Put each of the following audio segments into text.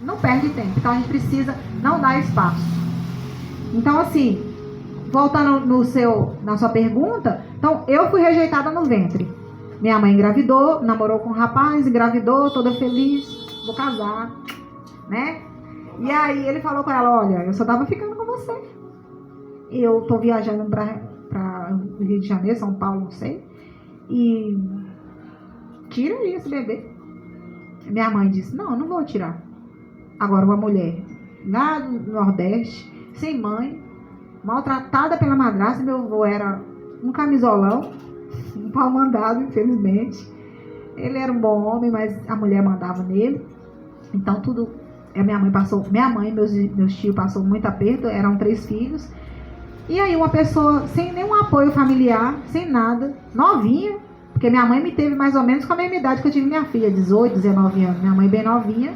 não perde tempo. Então a gente precisa não dar espaço. Então assim, voltando na sua pergunta, então eu fui rejeitada no ventre. Minha mãe engravidou, namorou com um rapaz, engravidou, toda feliz, vou casar, né? E aí ele falou com ela, olha, eu só tava ficando com você. Eu tô viajando para Rio de Janeiro, São Paulo, não sei. E tira aí esse bebê. Minha mãe disse, não vou tirar. Agora uma mulher lá do Nordeste, sem mãe, maltratada pela madrasta, meu avô era um camisolão, um pau mandado, infelizmente. Ele era um bom homem, mas a mulher mandava nele. Então tudo, minha mãe e meus tios passou muito aperto, eram 3 filhos. E aí uma pessoa sem nenhum apoio familiar, sem nada, novinha, porque minha mãe me teve mais ou menos com a mesma idade que eu tive minha filha, 18, 19 anos, minha mãe bem novinha,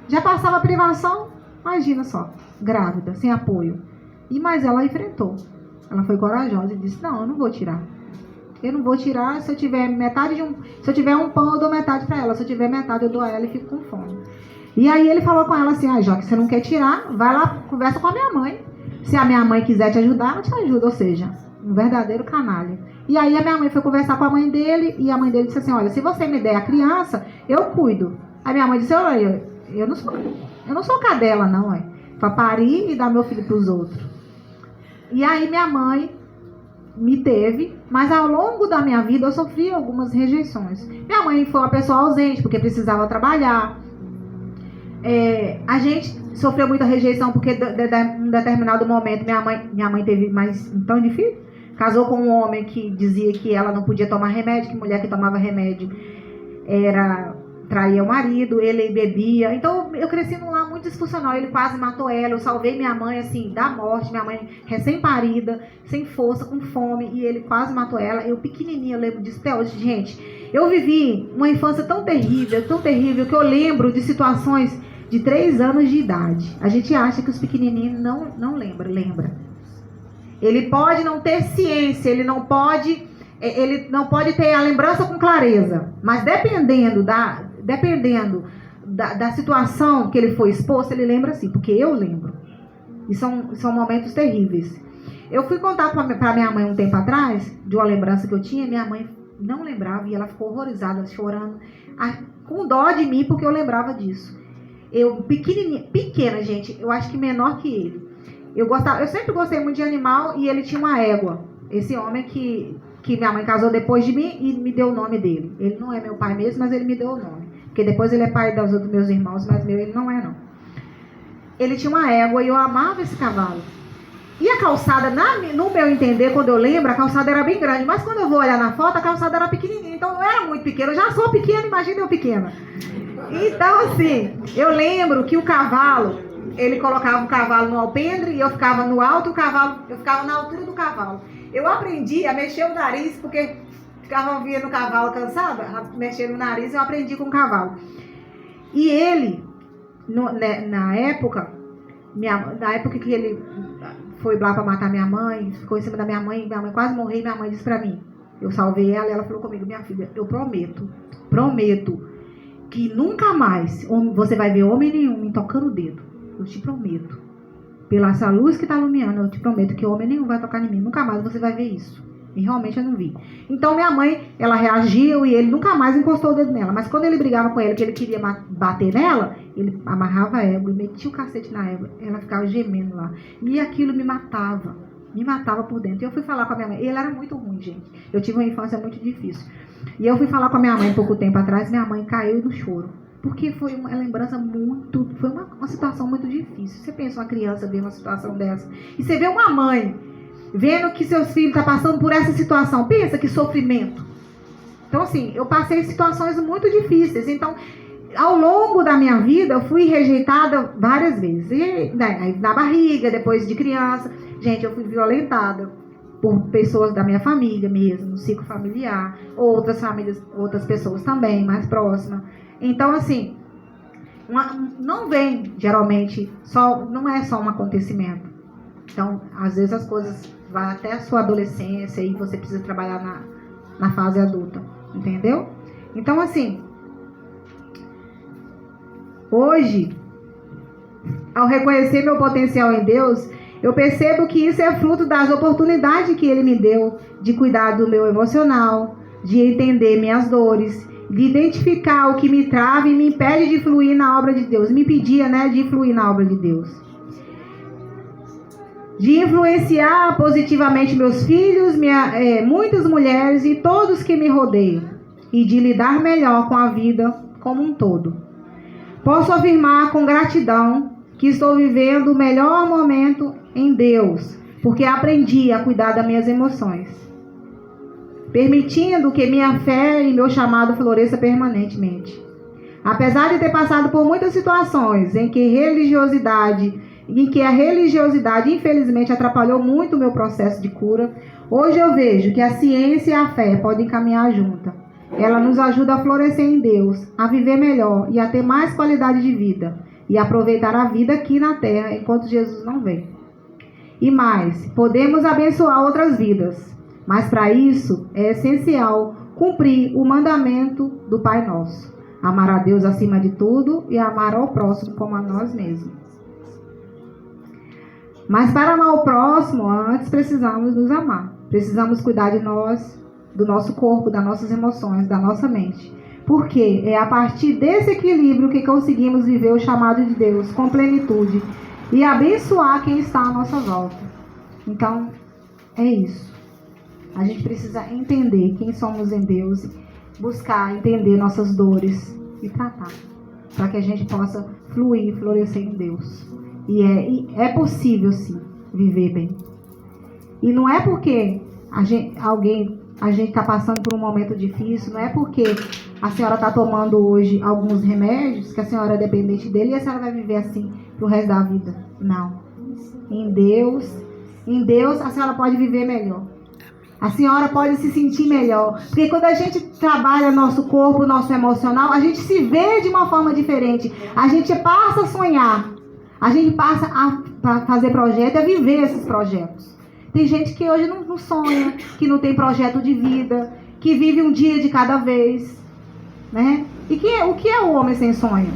já passava privação, imagina só, grávida, sem apoio. Mas ela enfrentou, ela foi corajosa e disse, não, eu não vou tirar. Eu não vou tirar, se eu tiver se eu tiver um pão eu dou metade para ela, se eu tiver metade eu dou a ela e fico com fome. E aí ele falou com ela assim, já que você não quer tirar, vai lá, conversa com a minha mãe. Se a minha mãe quiser te ajudar, ela te ajuda, ou seja, um verdadeiro canalha. E aí a minha mãe foi conversar com a mãe dele, e a mãe dele disse assim, olha, se você me der a criança, eu cuido. Aí minha mãe disse, olha, eu não sou cadela não, para parir e dar meu filho para os outros. E aí minha mãe me teve, mas ao longo da minha vida eu sofri algumas rejeições. Minha mãe foi uma pessoa ausente, porque precisava trabalhar. A gente sofreu muita rejeição porque em um determinado momento minha mãe teve mais tão difícil, casou com um homem que dizia que ela não podia tomar remédio, que mulher que tomava remédio traía o marido, ele bebia. Então eu cresci num lar muito disfuncional, ele quase matou ela, eu salvei minha mãe assim da morte, minha mãe recém-parida, sem força, com fome, e ele quase matou ela. Eu pequenininha, eu lembro disso até hoje. Gente, eu vivi uma infância tão terrível que eu lembro de situações de 3 anos de idade. A gente acha que os pequenininhos não lembra. Ele pode não ter ciência, ele não pode ter a lembrança com clareza, mas dependendo da situação que ele foi exposto, ele lembra assim, porque eu lembro. E são momentos terríveis. Eu fui contar para minha mãe um tempo atrás, de uma lembrança que eu tinha, minha mãe não lembrava, e ela ficou horrorizada, chorando, com dó de mim, porque eu lembrava disso. Eu, pequena, gente, eu acho que menor que ele. Eu sempre gostei muito de animal, e ele tinha uma égua. Esse homem que minha mãe casou depois de mim e me deu o nome dele. Ele não é meu pai mesmo, mas ele me deu o nome. Porque depois ele é pai dos outros meus irmãos, mas meu ele não é, não. Ele tinha uma égua e eu amava esse cavalo. E a calçada, no meu entender, quando eu lembro, a calçada era bem grande. Mas quando eu vou olhar na foto, a calçada era pequenininha. Então eu era muito pequena. Eu já sou pequena, imagina eu pequena. Então, assim, eu lembro que o cavalo, ele colocava o cavalo no alpendre e eu ficava no alto, eu ficava na altura do cavalo. Eu aprendi a mexer o nariz, porque ficava vendo o cavalo cansada, mexendo o nariz, eu aprendi com o cavalo. E ele, na época que ele foi lá para matar minha mãe, ficou em cima da minha mãe quase morreu, e minha mãe disse para mim, eu salvei ela, e ela falou comigo, minha filha, eu prometo que nunca mais você vai ver homem nenhum me tocando o dedo. Eu te prometo. Pela essa luz que está iluminando, eu te prometo que homem nenhum vai tocar em mim. Nunca mais você vai ver isso. E realmente eu não vi. Então minha mãe, ela reagiu e ele nunca mais encostou o dedo nela. Mas quando ele brigava com ela, que ele queria bater nela, ele amarrava a égua e metia o cacete na égua. Ela ficava gemendo lá. E aquilo me matava. Me matava por dentro. E eu fui falar com a minha mãe. Ele era muito ruim, gente. Eu tive uma infância muito difícil. E eu fui falar com a minha mãe pouco tempo atrás. Minha mãe caiu no choro. Porque foi uma lembrança foi uma situação muito difícil. Você pensa uma criança ver uma situação dessa. E você vê uma mãe vendo que seus filhos estão passando por essa situação. Pensa que sofrimento. Então, assim, eu passei situações muito difíceis. Então, ao longo da minha vida, eu fui rejeitada várias vezes. E, na barriga, depois de criança. Gente, eu fui violentada por pessoas da minha família mesmo, no ciclo familiar. Outras famílias, outras pessoas também, mais próximas. Então, assim, não vem, geralmente, não é só um acontecimento. Então, às vezes as coisas vão até a sua adolescência e você precisa trabalhar na fase adulta, entendeu? Então, assim, hoje ao reconhecer meu potencial em Deus, eu percebo que isso é fruto das oportunidades que Ele me deu de cuidar do meu emocional, de entender minhas dores, de identificar o que me trava e me impede de fluir na obra de Deus. Me impedia, né, de fluir na obra de Deus. De influenciar positivamente meus filhos, muitas mulheres e todos que me rodeiam. E de lidar melhor com a vida como um todo. Posso afirmar com gratidão que estou vivendo o melhor momento em Deus, porque aprendi a cuidar das minhas emoções, permitindo que minha fé e meu chamado floresça permanentemente. Apesar de ter passado por muitas situações em que a religiosidade infelizmente atrapalhou muito o meu processo de cura, hoje eu vejo que a ciência e a fé podem caminhar juntas. Ela nos ajuda a florescer em Deus, a viver melhor e a ter mais qualidade de vida e aproveitar a vida aqui na terra enquanto Jesus não vem. E mais, podemos abençoar outras vidas, mas para isso é essencial cumprir o mandamento do Pai Nosso: amar a Deus acima de tudo e amar ao próximo como a nós mesmos. Mas para amar o próximo, antes precisamos nos amar. Precisamos cuidar de nós, do nosso corpo, das nossas emoções, da nossa mente. Porque é a partir desse equilíbrio que conseguimos viver o chamado de Deus com plenitude e abençoar quem está à nossa volta. Então, é isso. A gente precisa entender quem somos em Deus, buscar entender nossas dores e tratar, para que a gente possa fluir e florescer em Deus. E é possível, sim, viver bem. E não é porque a gente está passando por um momento difícil, não é porque a senhora está tomando hoje alguns remédios, que a senhora é dependente dele e a senhora vai viver assim pro resto da vida. Não. Em Deus a senhora pode viver melhor. A senhora pode se sentir melhor. Porque quando a gente trabalha nosso corpo, nosso emocional, a gente se vê de uma forma diferente. A gente passa a sonhar. A gente passa a fazer projeto e a viver esses projetos. Tem gente que hoje não sonha, que não tem projeto de vida, que vive um dia de cada vez, né? E o que é o homem sem sonho?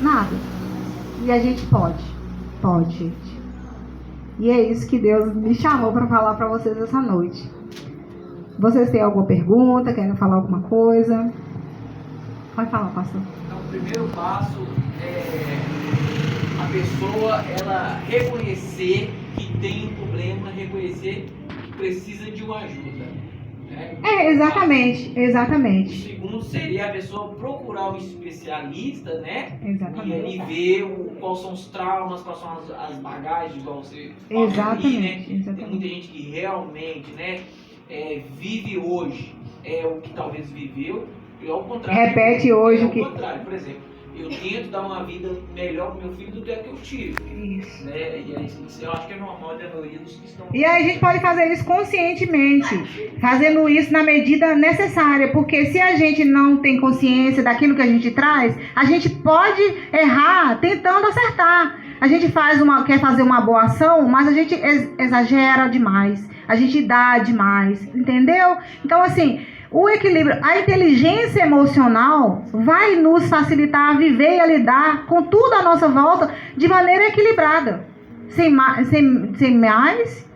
Nada. E a gente pode, gente. E é isso que Deus me chamou para falar para vocês essa noite. Vocês têm alguma pergunta? Querem falar alguma coisa? Pode falar, pastor. Então, o primeiro passo é a pessoa, ela reconhecer que tem um problema, reconhecer que precisa de uma ajuda. Né? Exatamente. O segundo seria a pessoa procurar um especialista, né? Exatamente. E ali ver quais são os traumas, quais são as bagagens, igual você falou. Exatamente. Ali, né? Exatamente. Tem muita gente que realmente, né, vive hoje o que talvez viveu, e ao contrário. Repete hoje o que... Ao contrário, por exemplo, eu tento dar uma vida melhor pro meu filho do que a que eu tive. Isso. Né? E aí, eu acho que é normal da maioria dos que estão... E aí a gente pode fazer isso conscientemente, fazendo isso na medida necessária, porque se a gente não tem consciência daquilo que a gente traz, a gente pode errar tentando acertar. A gente quer fazer uma boa ação, mas a gente exagera demais, a gente dá demais, entendeu? Então, assim, o equilíbrio, a inteligência emocional vai nos facilitar a viver e a lidar com tudo à nossa volta de maneira equilibrada. Sem mais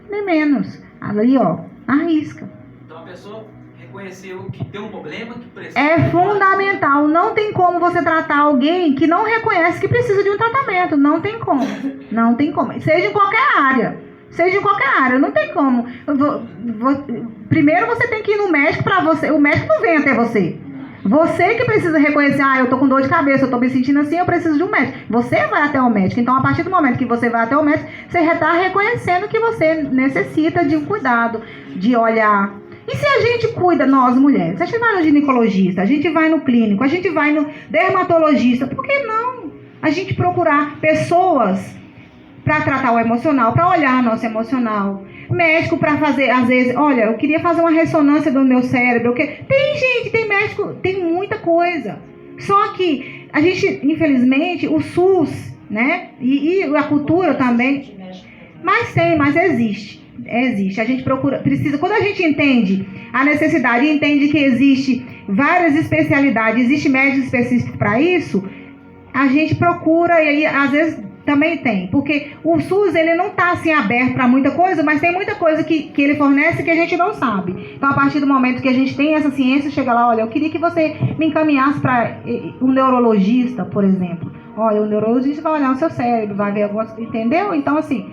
nem menos. Ali, ó, arrisca. Então a pessoa reconheceu que tem um problema, que precisa... É fundamental. Não tem como você tratar alguém que não reconhece que precisa de um tratamento. Não tem como. Não tem como. Seja em qualquer área. Não tem como. Primeiro você tem que ir no médico para você. O médico não vem até você. Você que precisa reconhecer, eu tô com dor de cabeça, eu tô me sentindo assim, eu preciso de um médico. Você vai até o médico. Então, a partir do momento que você vai até o médico, você já está reconhecendo que você necessita de um cuidado, de olhar. E se a gente cuida, nós mulheres, a gente vai no ginecologista, a gente vai no clínico, a gente vai no dermatologista, por que não a gente procurar pessoas para tratar o emocional, para olhar nosso emocional? Médico para fazer, às vezes, olha, eu queria fazer uma ressonância do meu cérebro. Tem médico, tem muita coisa. Só que a gente, infelizmente, o SUS, né? E a cultura também. Mas existe. A gente precisa, quando a gente entende a necessidade, entende que existe várias especialidades, existe médico específico para isso, a gente procura, e aí, às vezes, Também tem, porque o SUS ele não está assim aberto para muita coisa, mas tem muita coisa que ele fornece que a gente não sabe. Então, a partir do momento que a gente tem essa ciência, chega lá, olha, eu queria que você me encaminhasse para um neurologista, por exemplo. Olha, o neurologista vai olhar o seu cérebro, vai ver algumas, entendeu? Então, assim,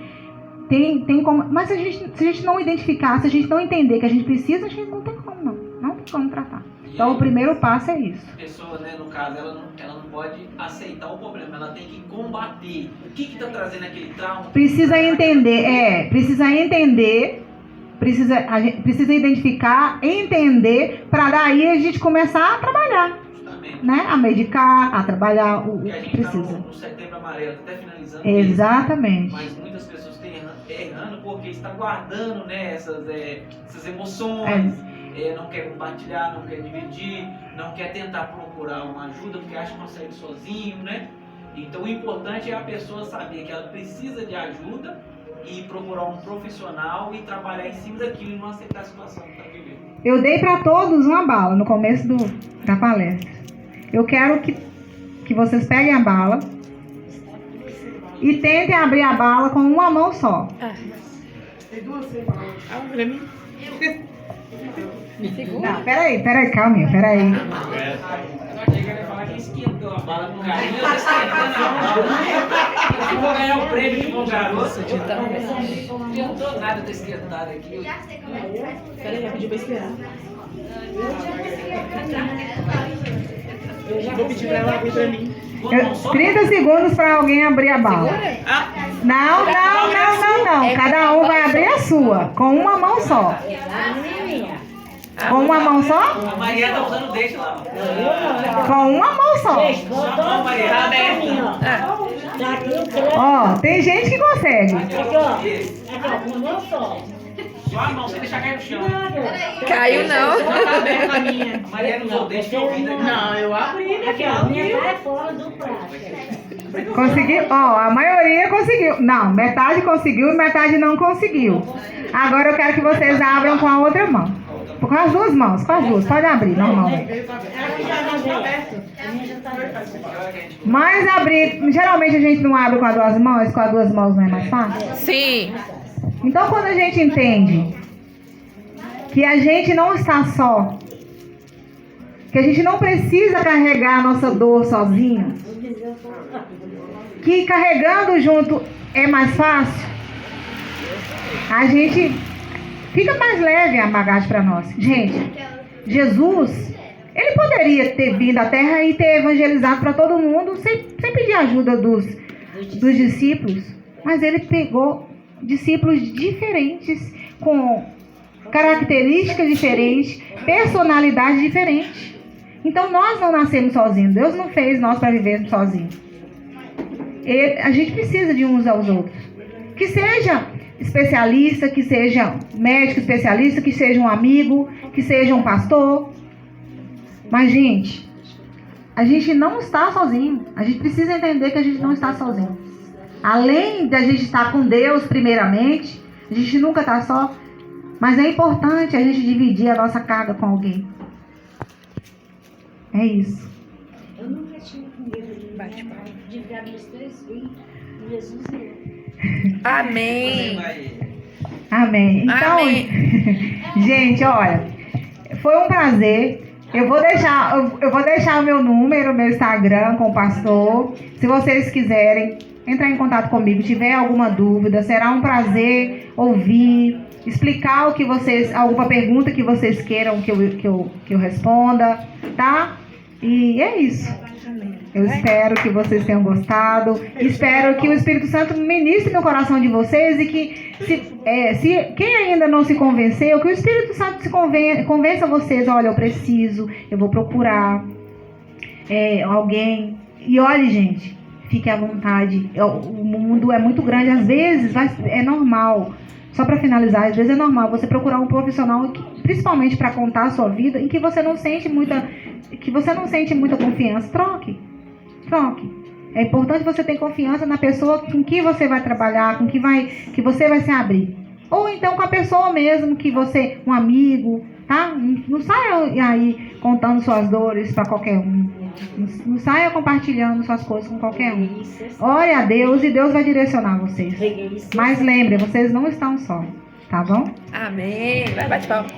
tem como. Mas se a gente não identificar, se a gente não entender que a gente precisa, a gente não tem como, não tem como tratar. Então, o primeiro passo é isso. A pessoa, né, no caso, ela não pode aceitar o problema, ela tem que combater. O que está trazendo aquele trauma? Precisa entender, precisa identificar, entender, para daí a gente começar a trabalhar. Justamente. Né? A medicar, a trabalhar o que a gente precisa. Está no Setembro Amarelo, até finalizando. Exatamente. Mas muitas pessoas estão errando porque está guardando, né, essas emoções. Não quer compartilhar, não quer dividir, não quer tentar procurar uma ajuda porque acha que consegue sozinho, né? Então o importante é a pessoa saber que ela precisa de ajuda e procurar um profissional e trabalhar em cima daquilo e não aceitar a situação que está vivendo. Eu dei para todos uma bala no começo da palestra. Eu quero que vocês peguem a bala e tentem abrir a bala com uma mão só. Tem duas sem bala. Pra mim. Não, peraí, calminha, peraí. Eu achei que ele ia falar que esquentou a bala com carinho, eu tô esquentando a bala. Eu vou ganhar o prêmio de bom garoto. Não esquentou nada, eu tô esquentado aqui. Peraí, eu pedi pra esperar. Vou pedir pra ela abrir pra mim. 30 segundos para alguém abrir a bala. Não. Cada um vai abrir a sua, com uma mão só. Com uma mão só? A Maria tá usando deixa lá. Com uma mão só. Sua mão, Maria. Tá aberta. Ó, tem gente que consegue. Só a mão, sem deixar cair no chão. Caiu não. Tá aberta a minha. A Maria não usou deixa, eu ouvi daqui. Não, eu abri. Aqui, ó, minha tá fora do prato. Conseguiu? Ó, a maioria conseguiu. Não, metade conseguiu e metade não conseguiu. Agora eu quero que vocês abram com a outra mão. Com as duas mãos, com as duas. Pode abrir, normalmente. Mas abrir, geralmente a gente não abre com as duas mãos não é mais fácil? Sim. Então quando a gente entende que a gente não está só, que a gente não precisa carregar a nossa dor sozinho, que carregando junto é mais fácil, a gente fica mais leve a bagagem para nós. Gente, Jesus, ele poderia ter vindo à Terra e ter evangelizado para todo mundo sem pedir ajuda dos discípulos, mas ele pegou discípulos diferentes, com características diferentes, personalidades diferentes. Então nós não nascemos sozinhos, Deus não fez nós para vivermos sozinhos. A gente precisa de uns aos outros. Que seja especialista, que seja médico especialista, que seja um amigo, que seja um pastor. Mas, gente, a gente não está sozinho. A gente precisa entender que a gente não está sozinho. Além de a gente estar com Deus primeiramente, a gente nunca está só. Mas é importante a gente dividir a nossa carga com alguém. É isso. Eu nunca tive medo de ver meus 3 filhos. Jesus e eu. Amém. Amém. Então, Amém. gente, olha, foi um prazer. Eu vou deixar o meu número, meu Instagram com o pastor. Se vocês quiserem entrar em contato comigo, tiver alguma dúvida, será um prazer ouvir, explicar o que vocês, alguma pergunta que vocês queiram que eu responda, tá? E é isso. Eu espero que vocês tenham gostado. Espero que o Espírito Santo ministre no coração de vocês e que, se quem ainda não se convenceu, que o Espírito Santo convença vocês. Olha, eu preciso, eu vou procurar alguém. E olhe, gente, fique à vontade. O mundo é muito grande. Às vezes é normal. Só para finalizar, às vezes é normal você procurar um profissional, principalmente para contar a sua vida, em que você não sente muita confiança. Troque. É importante você ter confiança na pessoa com que você vai trabalhar, com que você vai se abrir. Ou então com a pessoa mesmo, um amigo, tá? Não saia aí contando suas dores para qualquer um. Não saia compartilhando suas coisas com qualquer um. Ore a Deus e Deus vai direcionar vocês. Mas lembrem, vocês não estão só, tá bom? Amém. Vai, bate palma.